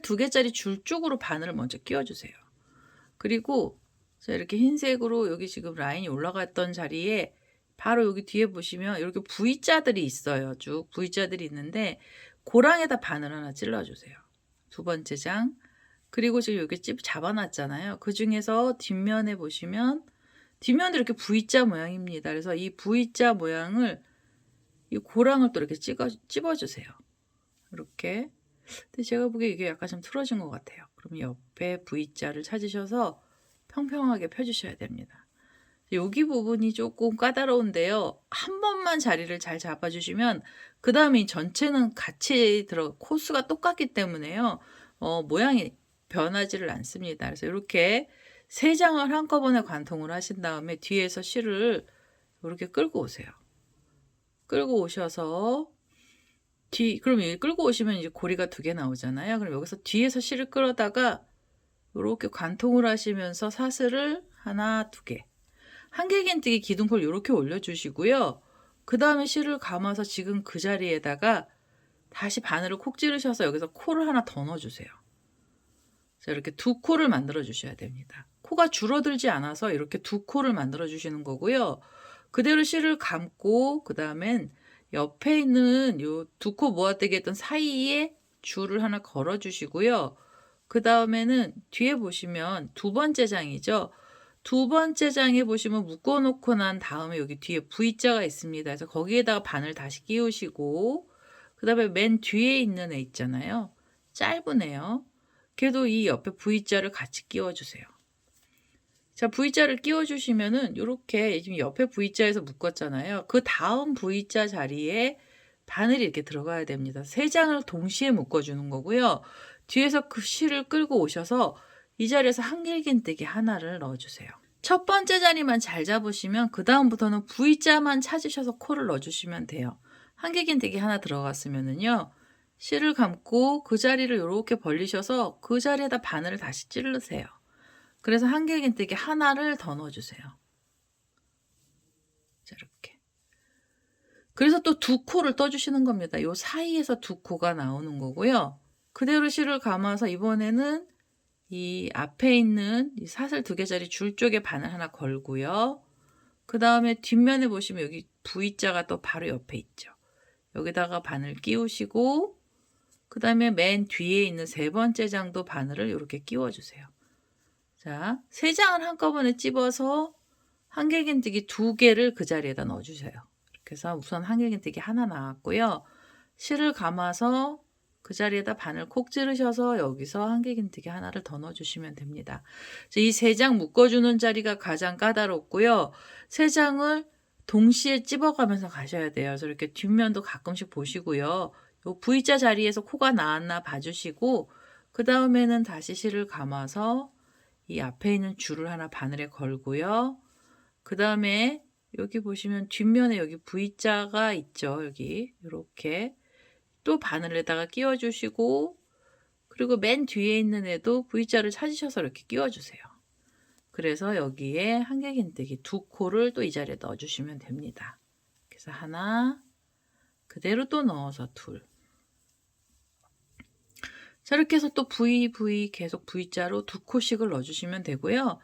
두 개짜리 줄 쪽으로 바늘을 먼저 끼워주세요. 그리고 자, 이렇게 흰색으로 여기 지금 라인이 올라갔던 자리에 바로 여기 뒤에 보시면 이렇게 V자들이 있어요. 쭉 V자들이 있는데 고랑에다 바늘 하나 찔러주세요. 두 번째 장. 그리고 지금 여기 잡아놨잖아요. 그 중에서 뒷면에 보시면 뒷면도 이렇게 V자 모양입니다. 그래서 이 V자 모양을 이 고랑을 또 이렇게 찝어주세요. 이렇게. 근데 제가 보기에 이게 약간 좀 틀어진 것 같아요. 그럼 옆에 V자를 찾으셔서 평평하게 펴주셔야 됩니다. 여기 부분이 조금 까다로운데요. 한 번만 자리를 잘 잡아주시면 그 다음에 전체는 같이 코스가 똑같기 때문에요. 모양이 변하지를 않습니다. 그래서 이렇게 세 장을 한꺼번에 관통을 하신 다음에 뒤에서 실을 이렇게 끌고 오세요. 끌고 오셔서 그럼 여기 끌고 오시면 이제 고리가 두 개 나오잖아요. 그럼 여기서 뒤에서 실을 끌어다가 이렇게 관통을 하시면서 사슬을 하나, 두 개. 한길긴뜨기 기둥콜 이렇게 올려주시고요. 그 다음에 실을 감아서 지금 그 자리에다가 다시 바늘을 콕 찌르셔서 여기서 코를 하나 더 넣어주세요. 자, 이렇게 두 코를 만들어 주셔야 됩니다. 코가 줄어들지 않아서 이렇게 두 코를 만들어 주시는 거고요. 그대로 실을 감고 그 다음엔 옆에 있는 요 두 코 모아떼기 했던 사이에 줄을 하나 걸어 주시고요. 그 다음에는 뒤에 보시면 두 번째 장이죠. 두 번째 장에 보시면 묶어놓고 난 다음에 여기 뒤에 V자가 있습니다. 그래서 거기에다가 바늘 다시 끼우시고 그 다음에 맨 뒤에 있는 애 있잖아요. 짧은 애요. 걔도 이 옆에 V자를 같이 끼워주세요. 자, V자를 끼워주시면은 이렇게 지금 옆에 V자에서 묶었잖아요. 그 다음 V자 자리에 바늘이 이렇게 들어가야 됩니다. 세 장을 동시에 묶어주는 거고요. 뒤에서 그 실을 끌고 오셔서 이 자리에서 한길긴뜨기 하나를 넣어주세요. 첫 번째 자리만 잘 잡으시면 그 다음부터는 V자만 찾으셔서 코를 넣어주시면 돼요. 한길긴뜨기 하나 들어갔으면은요. 실을 감고 그 자리를 이렇게 벌리셔서 그 자리에다 바늘을 다시 찌르세요. 그래서 한길긴뜨기 하나를 더 넣어주세요. 자, 이렇게. 그래서 또 두 코를 떠주시는 겁니다. 요 사이에서 두 코가 나오는 거고요. 그대로 실을 감아서 이번에는 이 앞에 있는 이 사슬 두 개짜리 줄 쪽에 바늘 하나 걸고요. 그 다음에 뒷면에 보시면 여기 V자가 또 바로 옆에 있죠. 여기다가 바늘 끼우시고 그 다음에 맨 뒤에 있는 세 번째 장도 바늘을 이렇게 끼워주세요. 자, 세 장을 한꺼번에 찝어서 한길긴뜨기 두 개를 그 자리에다 넣어주세요. 이렇게 해서 우선 한길긴뜨기 하나 나왔고요. 실을 감아서 그 자리에다 바늘 콕 찌르셔서 여기서 한길긴뜨기 하나를 더 넣어주시면 됩니다. 이 세 장 묶어주는 자리가 가장 까다롭고요. 세 장을 동시에 찝어가면서 가셔야 돼요. 그래서 이렇게 뒷면도 가끔씩 보시고요. 요 V자 자리에서 코가 나왔나 봐주시고 그 다음에는 다시 실을 감아서 이 앞에 있는 줄을 하나 바늘에 걸고요. 그 다음에 여기 보시면 뒷면에 여기 V자가 있죠. 여기 이렇게 또 바늘에다가 끼워주시고 그리고 맨 뒤에 있는 애도 V자를 찾으셔서 이렇게 끼워주세요. 그래서 여기에 한길긴뜨기 두 코를 또 이 자리에 넣어주시면 됩니다. 그래서 하나 그대로 또 넣어서 둘. 자, 이렇게 해서 또 V 계속 V자로 두 코씩을 넣어주시면 되고요.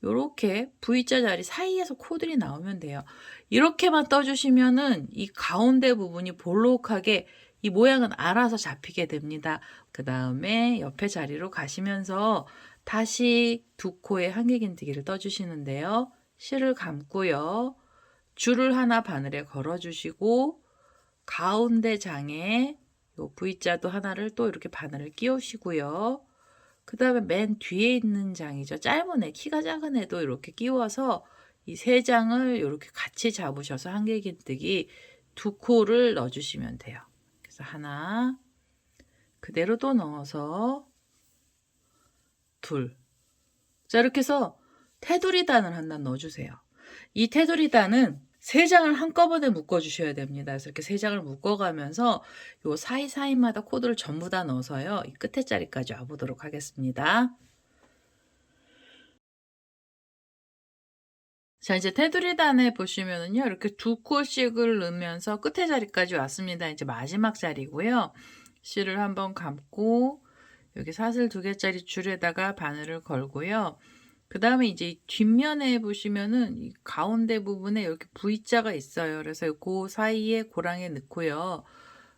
이렇게 V자 자리 사이에서 코들이 나오면 돼요. 이렇게만 떠주시면은 이 가운데 부분이 볼록하게 이 모양은 알아서 잡히게 됩니다. 그 다음에 옆에 자리로 가시면서 다시 두 코에 한길긴뜨기를 떠주시는데요. 실을 감고요. 줄을 하나 바늘에 걸어 주시고 가운데 장에 요 V자도 하나를 또 이렇게 바늘을 끼우시고요. 그 다음에 맨 뒤에 있는 장이죠. 짧은 애, 키가 작은 애도 이렇게 끼워서 이 세 장을 이렇게 같이 잡으셔서 한길긴뜨기 두 코를 넣어주시면 돼요. 그래서 하나, 그대로 또 넣어서 둘. 자, 이렇게 해서 테두리단을 하나 넣어주세요. 이 테두리단은 세 장을 한꺼번에 묶어주셔야 됩니다. 그래서 이렇게 세 장을 묶어가면서 요 사이사이마다 코드를 전부 다 넣어서요. 이 끝에 자리까지 와보도록 하겠습니다. 자, 이제 테두리단에 보시면은요, 이렇게 두 코씩을 넣으면서 끝에 자리까지 왔습니다. 이제 마지막 자리고요. 실을 한번 감고 여기 사슬 2개짜리 줄에다가 바늘을 걸고요. 그 다음에 이제 뒷면에 보시면은 이 가운데 부분에 이렇게 V자가 있어요. 그래서 그 사이에 고랑에 넣고요.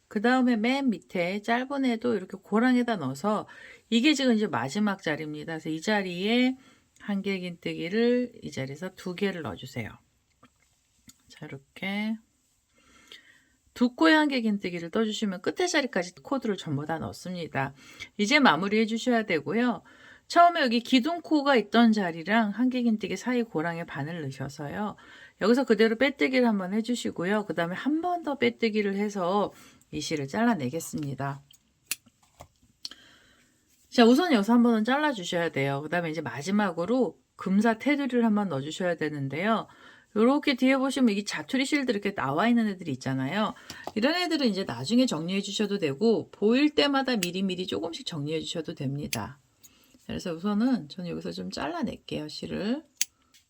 그 다음에 맨 밑에 짧은 애도 이렇게 고랑에다 넣어서 이게 지금 이제 마지막 자리입니다. 그래서 이 자리에 한길긴뜨기를 이 자리에서 2개를 넣어주세요. 자, 이렇게 두 코의 한길긴뜨기를 떠주시면 끝에 자리까지 코드를 전부 다 넣습니다. 이제 마무리 해주셔야 되고요. 처음에 여기 기둥코가 있던 자리랑 한길긴뜨기 사이 고랑에 바늘 넣으셔서요. 여기서 그대로 빼뜨기를 한번 해주시고요. 그 다음에 한 번 더 빼뜨기를 해서 이 실을 잘라내겠습니다. 자, 우선 여기서 한 번은 잘라주셔야 돼요. 그 다음에 이제 마지막으로 금사 테두리를 한번 넣어주셔야 되는데요. 이렇게 뒤에 보시면 이 자투리 실들 이렇게 나와 있는 애들이 있잖아요. 이런 애들은 이제 나중에 정리해 주셔도 되고 보일 때마다 미리미리 조금씩 정리해 주셔도 됩니다. 그래서 우선은 저는 여기서 좀 잘라낼게요, 실을.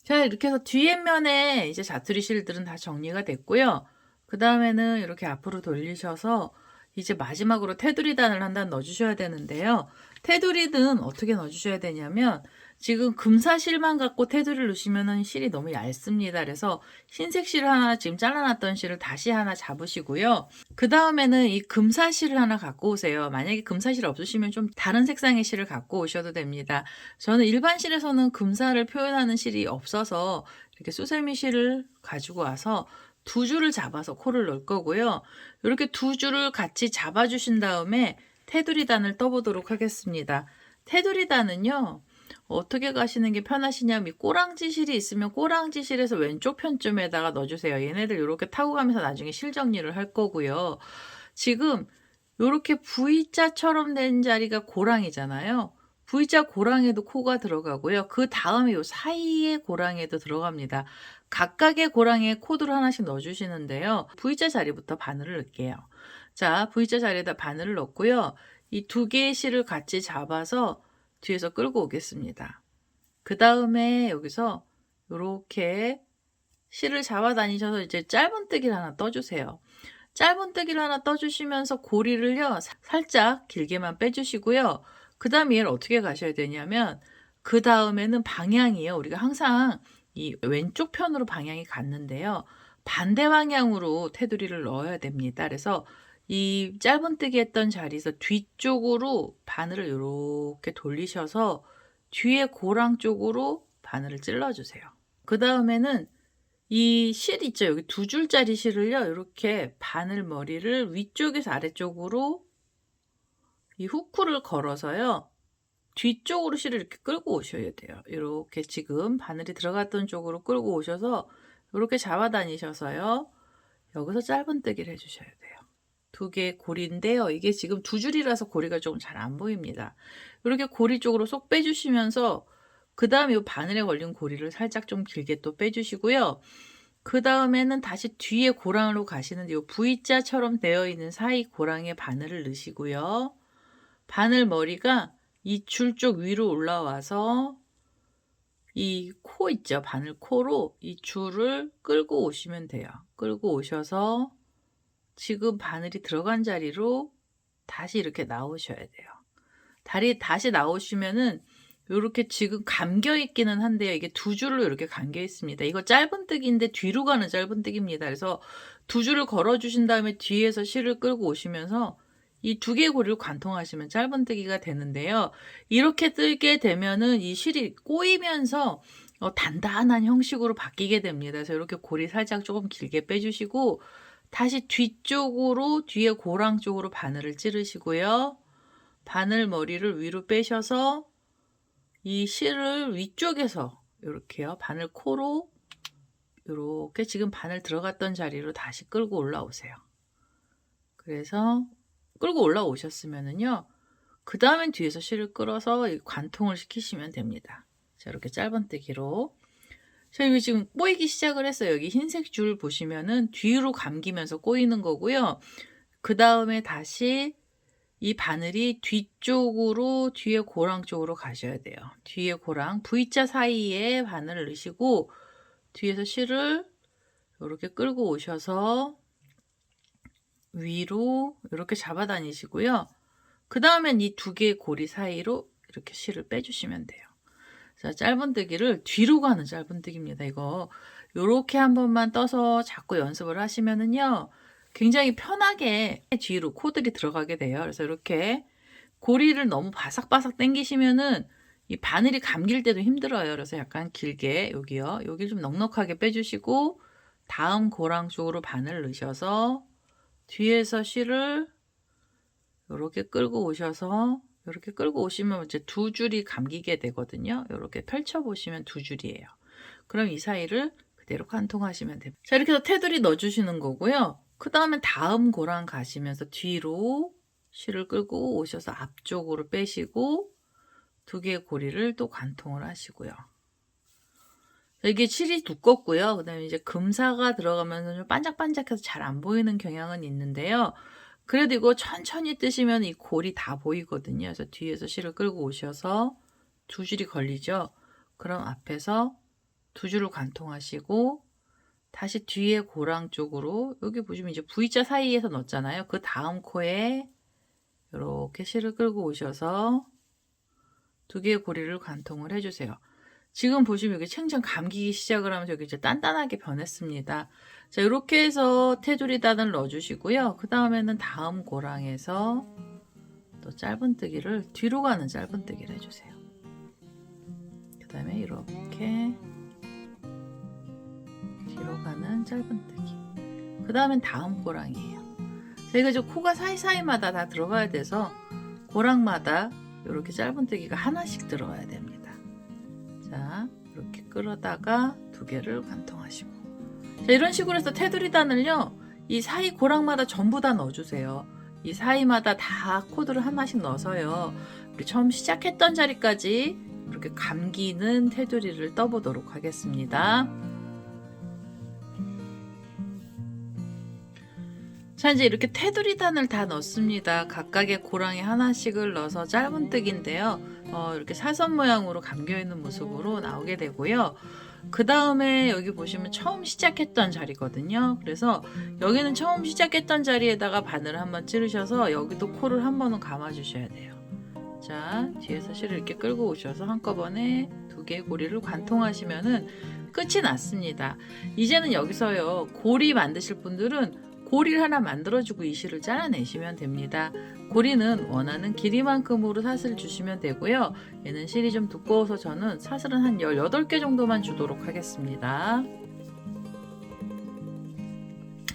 자, 이렇게 해서 뒤에 면에 이제 자투리 실들은 다 정리가 됐고요. 그 다음에는 이렇게 앞으로 돌리셔서 이제 마지막으로 테두리단을 한 단 넣어주셔야 되는데요. 테두리는 어떻게 넣어주셔야 되냐면 지금 금사실만 갖고 테두리를 넣으시면 실이 너무 얇습니다. 그래서 흰색 실을 하나 지금 잘라놨던 실을 다시 하나 잡으시고요. 그 다음에는 이 금사실을 하나 갖고 오세요. 만약에 금사실 없으시면 좀 다른 색상의 실을 갖고 오셔도 됩니다. 저는 일반 실에서는 금사를 표현하는 실이 없어서 이렇게 수세미 실을 가지고 와서 두 줄을 잡아서 코를 넣을 거고요. 이렇게 두 줄을 같이 잡아주신 다음에 테두리단을 떠보도록 하겠습니다. 테두리단은요. 어떻게 가시는 게 편하시냐면 꼬랑지 실이 있으면 꼬랑지 실에서 왼쪽 편쯤에다가 넣어주세요. 얘네들 이렇게 타고 가면서 나중에 실 정리를 할 거고요. 지금 이렇게 V자처럼 된 자리가 고랑이잖아요. V자 고랑에도 코가 들어가고요. 그 다음에 이 사이에 고랑에도 들어갑니다. 각각의 고랑에 코드를 하나씩 넣어주시는데요. V자 자리부터 바늘을 넣을게요. 자, V자 자리에다 바늘을 넣고요. 이 두 개의 실을 같이 잡아서 뒤에서 끌고 오겠습니다. 그 다음에 여기서 이렇게 실을 잡아 다니셔서 이제 짧은뜨기를 하나 떠주세요. 짧은뜨기를 하나 떠주시면서 고리를요 살짝 길게만 빼주시고요. 그 다음에 얘를 어떻게 가셔야 되냐면 그 다음에는 방향이요. 우리가 항상 이 왼쪽 편으로 방향이 갔는데요. 반대 방향으로 테두리를 넣어야 됩니다. 그래서 이 짧은뜨기 했던 자리에서 뒤쪽으로 바늘을 이렇게 돌리셔서 뒤에 고랑 쪽으로 바늘을 찔러주세요. 그 다음에는 이 실 있죠. 여기 두 줄짜리 실을요. 이렇게 바늘 머리를 위쪽에서 아래쪽으로 이 후크를 걸어서요. 뒤쪽으로 실을 이렇게 끌고 오셔야 돼요. 이렇게 지금 바늘이 들어갔던 쪽으로 끌고 오셔서 이렇게 잡아 다니셔서요. 여기서 짧은뜨기를 해주셔야 돼요. 두 개의 고리인데요. 이게 지금 두 줄이라서 고리가 조금 잘 안 보입니다. 이렇게 고리 쪽으로 쏙 빼주시면서 그 다음에 이 바늘에 걸린 고리를 살짝 좀 길게 또 빼주시고요. 그 다음에는 다시 뒤에 고랑으로 가시는데 이 V자처럼 되어 있는 사이 고랑에 바늘을 넣으시고요. 바늘 머리가 이 줄 쪽 위로 올라와서 이 코 있죠. 바늘 코로 이 줄을 끌고 오시면 돼요. 끌고 오셔서 지금 바늘이 들어간 자리로 다시 이렇게 나오셔야 돼요. 다시 나오시면은 이렇게 지금 감겨 있기는 한데요. 이게 두 줄로 이렇게 감겨 있습니다. 이거 짧은뜨기인데 뒤로 가는 짧은뜨기입니다. 그래서 두 줄을 걸어 주신 다음에 뒤에서 실을 끌고 오시면서 이 두 개의 고리를 관통하시면 짧은뜨기가 되는데요. 이렇게 뜨게 되면은 이 실이 꼬이면서 단단한 형식으로 바뀌게 됩니다. 그래서 이렇게 고리 살짝 조금 길게 빼주시고 다시 뒤쪽으로 뒤에 고랑 쪽으로 바늘을 찌르시고요. 바늘 머리를 위로 빼셔서 이 실을 위쪽에서 이렇게요. 바늘 코로 이렇게 지금 바늘 들어갔던 자리로 다시 끌고 올라오세요. 그래서 끌고 올라오셨으면은요. 그 다음엔 뒤에서 실을 끌어서 관통을 시키시면 됩니다. 자, 이렇게 짧은뜨기로. 자, 여기 지금 꼬이기 시작을 했어요. 여기 흰색 줄 보시면은 뒤로 감기면서 꼬이는 거고요. 그 다음에 다시 이 바늘이 뒤쪽으로 뒤에 고랑 쪽으로 가셔야 돼요. 뒤에 고랑 V자 사이에 바늘을 넣으시고 뒤에서 실을 이렇게 끌고 오셔서 위로 이렇게 잡아 다니시고요. 그 다음엔 이 두 개의 고리 사이로 이렇게 실을 빼주시면 돼요. 자, 짧은뜨기를 뒤로 가는 짧은뜨기입니다. 이거 요렇게 한 번만 떠서 자꾸 연습을 하시면은요. 굉장히 편하게 뒤로 코들이 들어가게 돼요. 그래서 이렇게 고리를 너무 바삭바삭 당기시면은 이 바늘이 감길 때도 힘들어요. 그래서 약간 길게 여기요. 여기 좀 넉넉하게 빼주시고 다음 고랑 쪽으로 바늘 넣으셔서 뒤에서 실을 이렇게 끌고 오셔서 이렇게 끌고 오시면 이제 두 줄이 감기게 되거든요. 이렇게 펼쳐보시면 두 줄이에요. 그럼 이 사이를 그대로 관통하시면 됩니다. 자, 이렇게 해서 테두리 넣어주시는 거고요. 그 다음에 다음 고랑 가시면서 뒤로 실을 끌고 오셔서 앞쪽으로 빼시고 두 개의 고리를 또 관통을 하시고요. 이게 실이 두껍고요. 그 다음에 이제 금사가 들어가면서 좀 반짝반짝해서 잘 안 보이는 경향은 있는데요. 그래도 이거 천천히 뜨시면 이 골이 다 보이거든요. 그래서 뒤에서 실을 끌고 오셔서 두 줄이 걸리죠. 그럼 앞에서 두 줄을 관통하시고 다시 뒤에 고랑 쪽으로 여기 보시면 이제 V자 사이에서 넣었잖아요. 그 다음 코에 이렇게 실을 끌고 오셔서 두 개의 고리를 관통을 해주세요. 지금 보시면 여기 챙청 감기기 시작을 하면서 여기 이제 단단하게 변했습니다. 자, 이렇게 해서 테두리 단을 넣어주시고요. 그 다음에는 다음 고랑에서 또 짧은뜨기를 뒤로 가는 짧은뜨기를 해주세요. 그 다음에 이렇게 뒤로 가는 짧은뜨기. 그 다음엔 다음 고랑이에요. 저희가 이제 코가 사이사이마다 다 들어가야 돼서 고랑마다 이렇게 짧은뜨기가 하나씩 들어가야 됩니다. 자, 이렇게 끌어다가 두 개를 관통하시고. 자, 이런 식으로 해서 테두리 단을요, 이 사이 고랑마다 전부 다 넣어주세요. 이 사이마다 다 코드를 하나씩 넣어서요, 우리 처음 시작했던 자리까지 이렇게 감기는 테두리를 떠보도록 하겠습니다. 자, 이제 이렇게 테두리 단을 다 넣습니다. 각각의 고랑에 하나씩을 넣어서 짧은뜨기인데요. 이렇게 사선 모양으로 감겨있는 모습으로 나오게 되고요. 그 다음에 여기 보시면 처음 시작했던 자리거든요. 그래서 여기는 처음 시작했던 자리에다가 바늘을 한번 찌르셔서 여기도 코를 한 번은 감아주셔야 돼요. 자, 뒤에서 실을 이렇게 끌고 오셔서 한꺼번에 두 개의 고리를 관통하시면은 끝이 났습니다. 이제는 여기서요, 고리 만드실 분들은 고리를 하나 만들어주고 이 실을 잘라내시면 됩니다. 고리는 원하는 길이만큼으로 사슬을 주시면 되고요. 얘는 실이 좀 두꺼워서 저는 사슬은 한 18개 정도만 주도록 하겠습니다.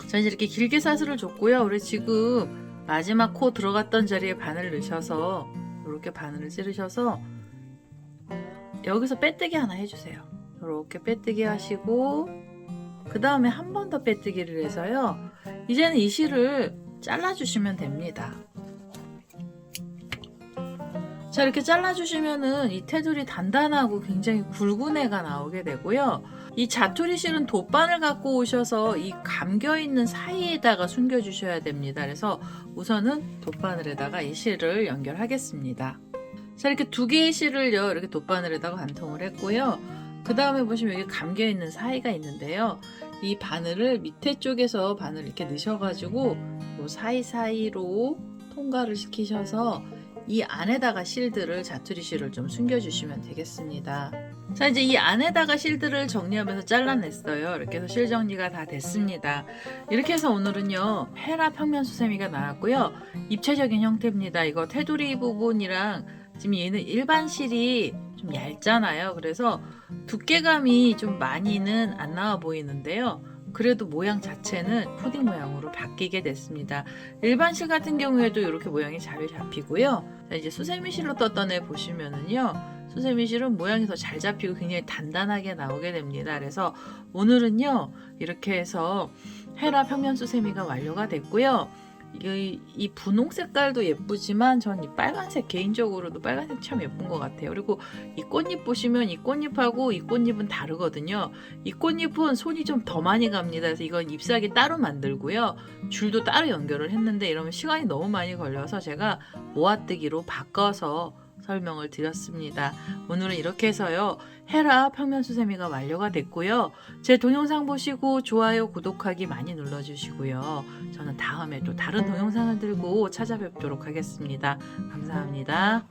자, 이제 이렇게 길게 사슬을 줬고요. 우리 지금 마지막 코 들어갔던 자리에 바늘을 넣으셔서 이렇게 바늘을 찌르셔서 여기서 빼뜨기 하나 해주세요. 이렇게 빼뜨기 하시고 그 다음에 한 번 더 빼뜨기를 해서요. 이제는 이 실을 잘라주시면 됩니다. 자, 이렇게 잘라주시면은 이 테두리 단단하고 굉장히 굵은 애가 나오게 되고요. 이 자투리 실은 돗바늘 갖고 오셔서 이 감겨있는 사이에다가 숨겨주셔야 됩니다. 그래서 우선은 돗바늘에다가 이 실을 연결하겠습니다. 자, 이렇게 두 개의 실을요, 이렇게 돗바늘에다가 관통을 했고요. 그 다음에 보시면 여기 감겨있는 사이가 있는데요. 이 바늘을 밑에 쪽에서 바늘 이렇게 넣으셔가지고 요 사이사이로 통과를 시키셔서 이 안에다가 실들을 자투리 실을 좀 숨겨주시면 되겠습니다. 자, 이제 이 안에다가 실들을 정리하면서 잘라냈어요. 이렇게 해서 실 정리가 다 됐습니다. 이렇게 해서 오늘은요, 헤라 평면 수세미가 나왔고요. 입체적인 형태입니다. 이거 테두리 부분이랑 지금 얘는 일반 실이 좀 얇잖아요. 그래서 두께감이 좀 많이는 안 나와 보이는데요. 그래도 모양 자체는 푸딩 모양으로 바뀌게 됐습니다. 일반 실 같은 경우에도 이렇게 모양이 잘 잡히고요. 자, 이제 수세미 실로 떴던 애 보시면은요. 수세미 실은 모양이 더 잘 잡히고 굉장히 단단하게 나오게 됩니다. 그래서 오늘은요. 이렇게 해서 헤라 평면 수세미가 완료가 됐고요. 이 분홍 색깔도 예쁘지만 전 이 빨간색, 개인적으로도 빨간색 참 예쁜 것 같아요. 그리고 이 꽃잎 보시면 이 꽃잎하고 이 꽃잎은 다르거든요. 이 꽃잎은 손이 좀 더 많이 갑니다. 그래서 이건 잎사귀 따로 만들고요. 줄도 따로 연결을 했는데 이러면 시간이 너무 많이 걸려서 제가 모아뜨기로 바꿔서 설명을 드렸습니다. 오늘은 이렇게 해서요. 헤라 평면 수세미가 완료가 됐고요. 제 동영상 보시고 좋아요, 구독하기 많이 눌러주시고요. 저는 다음에 또 다른 동영상을 들고 찾아뵙도록 하겠습니다. 감사합니다.